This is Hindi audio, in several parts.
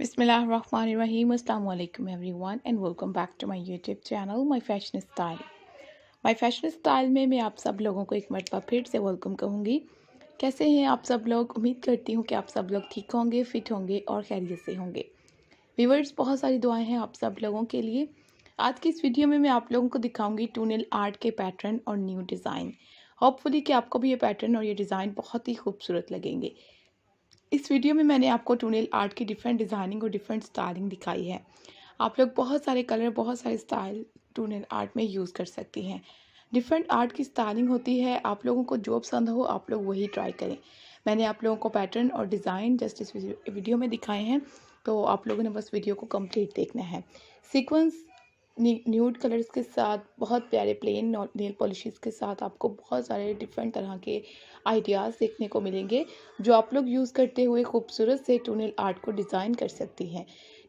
बिस्मिल्लाहिर्रहमानिर्रहीम अस्सलाम वालेकुम everyone and welcome back to my YouTube channel my fashion style में मैं आप सब लोगों को एक मरतबा फिर से वेलकम कहूँगी। कैसे हैं आप सब लोग? उम्मीद करती हूँ कि आप सब लोग ठीक होंगे, फिट होंगे और खैरियत से होंगे। व्यूअर्स, बहुत सारी दुआएं हैं आप सब लोगों के लिए। आज की इस वीडियो में मैं आप लोगों को दिखाऊंगी टूनेल आर्ट के पैटर्न और न्यू डिज़ाइन। होपफुली कि आपको भी ये पैटर्न और ये डिज़ाइन बहुत ही खूबसूरत लगेंगे। इस वीडियो में मैंने आपको टूनेल आर्ट की डिफरेंट डिज़ाइनिंग और डिफरेंट स्टाइलिंग दिखाई है। आप लोग बहुत सारे कलर, बहुत सारे स्टाइल टूनेल आर्ट में यूज़ कर सकती हैं। डिफरेंट आर्ट की स्टाइलिंग होती है, आप लोगों को जो पसंद हो आप लोग वही ट्राई करें। मैंने आप लोगों को पैटर्न और डिज़ाइन जस्ट इस वीडियो में दिखाए हैं, तो आप लोगों ने बस वीडियो को कंप्लीट देखना है। सीक्वेंस न्यूड कलर्स के साथ बहुत प्यारे प्लेन नेल पॉलिशेस के साथ आपको बहुत सारे डिफरेंट तरह के आइडियाज़ देखने को मिलेंगे, जो आप लोग यूज़ करते हुए खूबसूरत से टूनेल आर्ट को डिज़ाइन कर सकती हैं।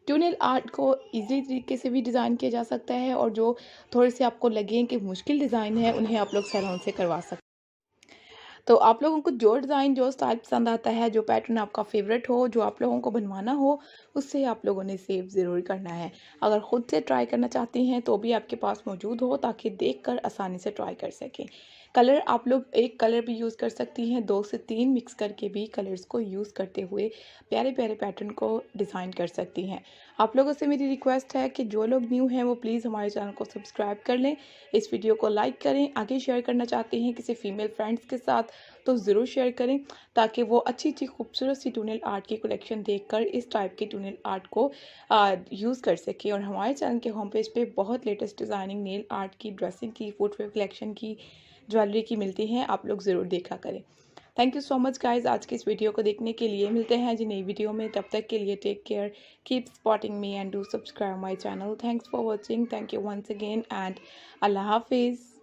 टूनेल आर्ट को इजी तरीके से भी डिज़ाइन किया जा सकता है, और जो थोड़े से आपको लगें कि मुश्किल डिज़ाइन है उन्हें आप लोग सैलून से करवा सकते हैं। तो आप लोगों को जो डिज़ाइन, जो स्टाइल पसंद आता है, जो पैटर्न आपका फेवरेट हो, जो आप लोगों को बनवाना हो, उससे आप लोगों ने सेव ज़रूर करना है। अगर ख़ुद से ट्राई करना चाहती हैं तो भी आपके पास मौजूद हो, ताकि देखकर आसानी से ट्राई कर सकें। कलर आप लोग एक कलर भी यूज़ कर सकती हैं, 2 से 3 मिक्स करके भी कलर्स को यूज़ करते हुए प्यारे प्यारे पैटर्न को डिज़ाइन कर सकती हैं। आप लोगों से मेरी रिक्वेस्ट है कि जो लोग न्यू हैं वो प्लीज़ हमारे चैनल को सब्सक्राइब कर लें, इस वीडियो को लाइक करें। आगे शेयर करना चाहते हैं किसी फीमेल फ्रेंड्स के साथ तो ज़रूर शेयर करें, ताकि वो अच्छी अच्छी खूबसूरत सी टूनेल आर्ट की कलेक्शन देखकर इस टाइप की टूनेल आर्ट को यूज़ कर सकें। और हमारे चैनल के होम पेज पे बहुत लेटेस्ट डिज़ाइनिंग नेल आर्ट की, ड्रेसिंग की, फुटवेयर कलेक्शन की, ज्वेलरी की मिलती हैं, आप लोग ज़रूर देखा करें। Thank you so much guys आज की इस वीडियो को देखने के लिए। मिलते हैं जी नई वीडियो में, तब तक के लिए take care, keep supporting me and do subscribe my channel. Thanks for watching, thank you once again and अल्लाह हाफिज़।